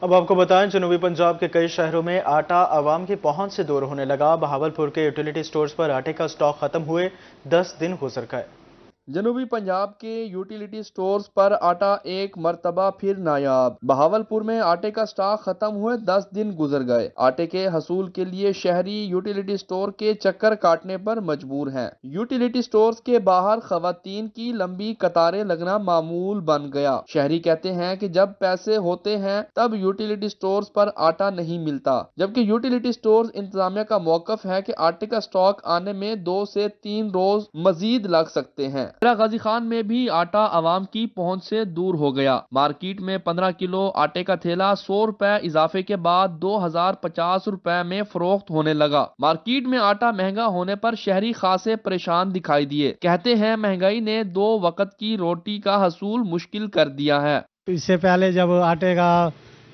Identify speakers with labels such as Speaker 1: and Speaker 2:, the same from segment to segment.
Speaker 1: اب آپ کو بتائیں جنوبی پنجاب کے کئی شہروں میں آٹا عوام کی پہنچ سے دور ہونے لگا۔ بہاولپور کے یوٹیلیٹی سٹورز پر آٹے کا سٹاک ختم ہوئے 10 دن گزر گئے۔
Speaker 2: جنوبی پنجاب کے یوٹیلیٹی سٹورز پر آٹا ایک مرتبہ پھر نایاب۔ بہاولپور میں آٹے کا سٹاک ختم ہوئے 10 دن گزر گئے۔ آٹے کے حصول کے لیے شہری یوٹیلیٹی سٹور کے چکر کاٹنے پر مجبور ہیں۔ یوٹیلیٹی سٹورز کے باہر خواتین کی لمبی قطاریں لگنا معمول بن گیا۔ شہری کہتے ہیں کہ جب پیسے ہوتے ہیں تب یوٹیلیٹی سٹورز پر آٹا نہیں ملتا، جبکہ یوٹیلیٹی سٹورز انتظامیہ کا موقف ہے کہ آٹے کا سٹاک آنے میں 2 سے 3 روز مزید لگ سکتے ہیں۔ غازی خان میں بھی آٹا عوام کی پہنچ سے دور ہو گیا۔ مارکیٹ میں 15 کلو آٹے کا تھیلا 100 روپے اضافے کے بعد 2050 روپے میں فروخت ہونے لگا۔ مارکیٹ میں آٹا مہنگا ہونے پر شہری خاصے پریشان دکھائی دیے۔ کہتے ہیں مہنگائی نے 2 وقت کی روٹی کا حصول مشکل کر دیا ہے۔
Speaker 3: اس سے پہلے جب آٹے کا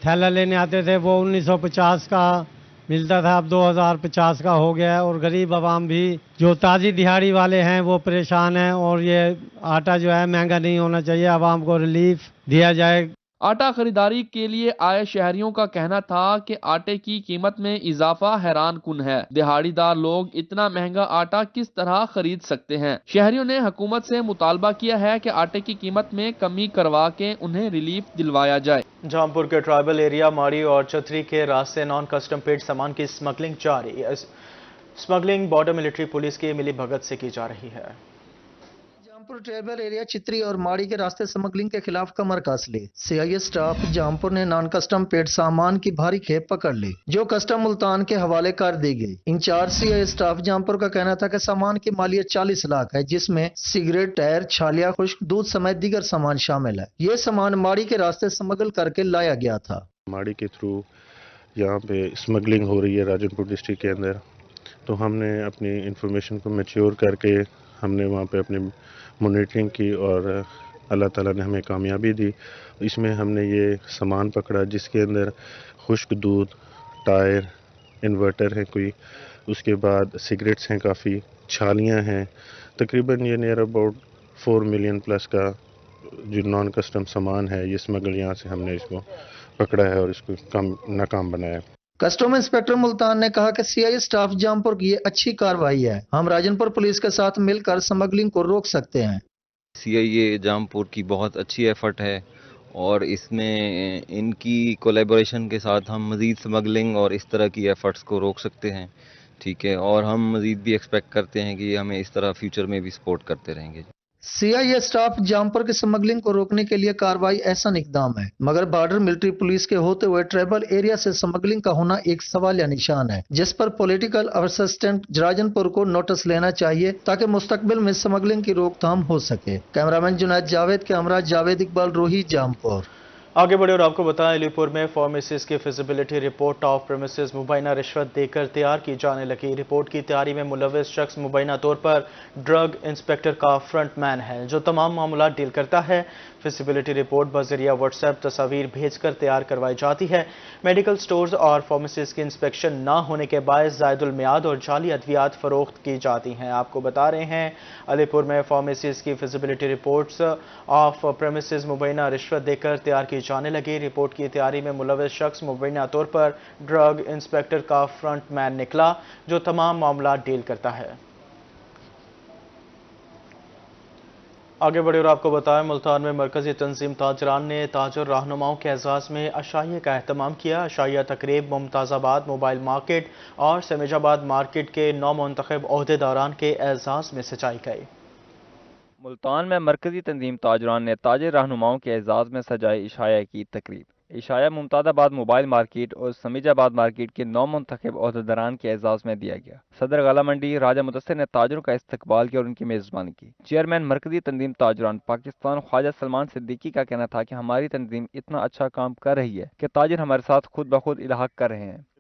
Speaker 3: تھیلا لینے آتے تھے وہ 1950 کا ملتا تھا، اب 2050 کا ہو گیا ہے، اور غریب عوام بھی جو تازی دہاڑی والے ہیں وہ پریشان ہیں، اور یہ آٹا جو ہے مہنگا نہیں ہونا چاہیے، عوام کو ریلیف دیا جائے۔
Speaker 2: آٹا خریداری کے لیے آئے شہریوں کا کہنا تھا کہ آٹے کی قیمت میں اضافہ حیران کن ہے۔ دہاڑی دار لوگ اتنا مہنگا آٹا کس طرح خرید سکتے ہیں؟ شہریوں نے حکومت سے مطالبہ کیا ہے کہ آٹے کی قیمت میں کمی کروا کے انہیں ریلیف دلوایا جائے۔
Speaker 1: جامپور کے ٹرائبل ایریا ماڑی اور چتری کے راستے نان کسٹم پیڈ سامان کی سمگلنگ جاری۔ سمگلنگ بارڈر ملٹری پولیس کی ملی بھگت سے کی جا رہی ہے۔
Speaker 4: جامپور ٹرائبل ایریا چتری اور ماڑی کے راستے سمگلنگ کے خلاف کمر کس لی۔ CI سٹاف جامپور نے نان کسٹم پیڈ سامان کی بھاری کھیپ پکڑ لی، جو کسٹم ملتان کے حوالے کر دی گئی۔ انچارج CI سٹاف جامپور کا کہنا تھا کہ سامان کی مالیت 40 لاکھ ہے، جس میں سگریٹ، ٹائر، چھالیاں، خشک دودھ سمیت دیگر سامان شامل ہے۔ یہ سامان ماڑی کے راستے سمگل کر کے لایا گیا تھا۔
Speaker 5: ماڑی کے تھرو یہاں پہ اسمگلنگ ہو رہی ہے راجن پور ڈسٹرکٹ کے اندر، تو ہم نے اپنی انفارمیشن کو میچیور کر کے ہم نے وہاں پہ اپنی مانیٹرنگ کی، اور اللہ تعالیٰ نے ہمیں کامیابی دی۔ اس میں ہم نے یہ سامان پکڑا جس کے اندر خشک دودھ، ٹائر، انورٹر ہیں کوئی، اس کے بعد سگریٹس ہیں کافی، چھالیاں ہیں، تقریباً یہ نیئر اباؤٹ 4 ملین پلس کا جو نان کسٹم سامان ہے، یہ اسمگل یہاں سے ہم نے اس کو پکڑا ہے اور اس کو ناکام بنایا۔
Speaker 4: کسٹم انسپکٹر ملتان نے کہا کہ CI سٹاف جامپور کی یہ اچھی کارروائی ہے، ہم راجن پور پولیس کے ساتھ مل کر سمگلنگ کو روک سکتے ہیں۔
Speaker 6: CI جامپور کی بہت اچھی ایفرٹ ہے، اور اس میں ان کی کولیبوریشن کے ساتھ ہم مزید سمگلنگ اور اس طرح کی ایفرٹس کو روک سکتے ہیں، ٹھیک ہے، اور ہم مزید بھی ایکسپیکٹ کرتے ہیں کہ ہمیں اس طرح فیوچر میں بھی سپورٹ کرتے رہیں گے۔
Speaker 4: CI سٹاف جامپور کی سمگلنگ کو روکنے کے لیے کارروائی احسن اقدام ہے، مگر بارڈر ملٹری پولیس کے ہوتے ہوئے ٹرائبل ایریا سے سمگلنگ کا ہونا ایک سوالیہ نشان ہے، جس پر پولیٹیکل اسسٹنٹ راجن پور کو نوٹس لینا چاہیے تاکہ مستقبل میں سمگلنگ کی روک تھام ہو سکے۔ کیمرامین جنید جاوید کے ہمراہ جاوید اقبال روحی، جامپور۔
Speaker 1: آگے بڑھے اور آپ کو بتائیں علی پور میں فارمیسز کی فیزیبلٹی رپورٹ آف پریمیسز مبینہ رشوت دے کر تیار کی جانے لگی۔ رپورٹ کی تیاری میں ملوث شخص مبینہ طور پر ڈرگ انسپیکٹر کا فرنٹ مین ہے، جو تمام معاملات ڈیل کرتا ہے۔ فیزیبلٹی رپورٹ بذریعہ واٹس ایپ تصاویر بھیج کر تیار کروائی جاتی ہے۔ میڈیکل سٹورز اور فارمیسز کی انسپیکشن نہ ہونے کے باعث زائد المیعاد اور جعلی ادویات فروخت کی جاتی ہیں۔ آپ کو بتا رہے ہیں علی پور میں فارمیسز کی فیزیبلٹی رپورٹس آف پریمیسز مبینہ رشوت دے کر تیار کی جانے لگی۔ رپورٹ کی تیاری میں ملوث شخص مبینہ طور پر ڈرگ انسپیکٹر کا فرنٹ مین نکلا، جو تمام معاملات ڈیل کرتا ہے۔ آگے بڑھے اور آپ کو بتائیں ملتان میں مرکزی تنظیم تاجران نے تاجر رہنماؤں کے اعزاز میں عشائیے کا اہتمام کیا۔ عشائیہ تقریب ممتاز آباد موبائل مارکیٹ اور سمیج آباد مارکیٹ کے 9 منتخب عہدیداران کے اعزاز میں سجائی گئی۔
Speaker 7: ملتان میں مرکزی تنظیم تاجران نے تاجر رہنماؤں کے اعزاز میں سجائی عشائیہ کی تقریب۔ عشائیہ ممتاز آباد موبائل مارکیٹ اور سمیج آباد مارکیٹ کے 9 منتخب عہدیداران کے اعزاز میں دیا گیا۔ صدر غلہ منڈی راجہ مدثر نے تاجروں کا استقبال کیا اور ان کی میزبانی کی۔ چیئرمین مرکزی تنظیم تاجران پاکستان خواجہ سلمان صدیقی کا کہنا تھا کہ ہماری تنظیم اتنا اچھا کام کر رہی ہے کہ تاجر ہمارے ساتھ خود بخود الحاق کر رہے ہیں۔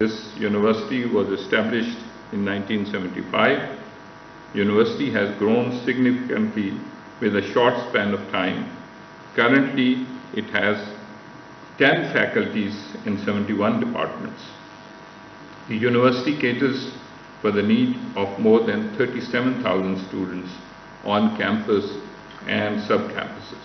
Speaker 8: This university was established in 1975. University has grown significantly with a short span of time. Currently, it has 10 faculties in 71 departments. The university caters for the need of more than 37,000 students on campus and sub-campuses.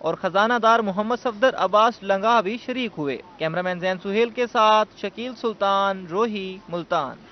Speaker 9: اور خزانہ دار محمد صفدر عباس لنگا بھی شریک ہوئے۔ Cameraman زین سہیل کے ساتھ شکیل سلطان، روہی، ملتان۔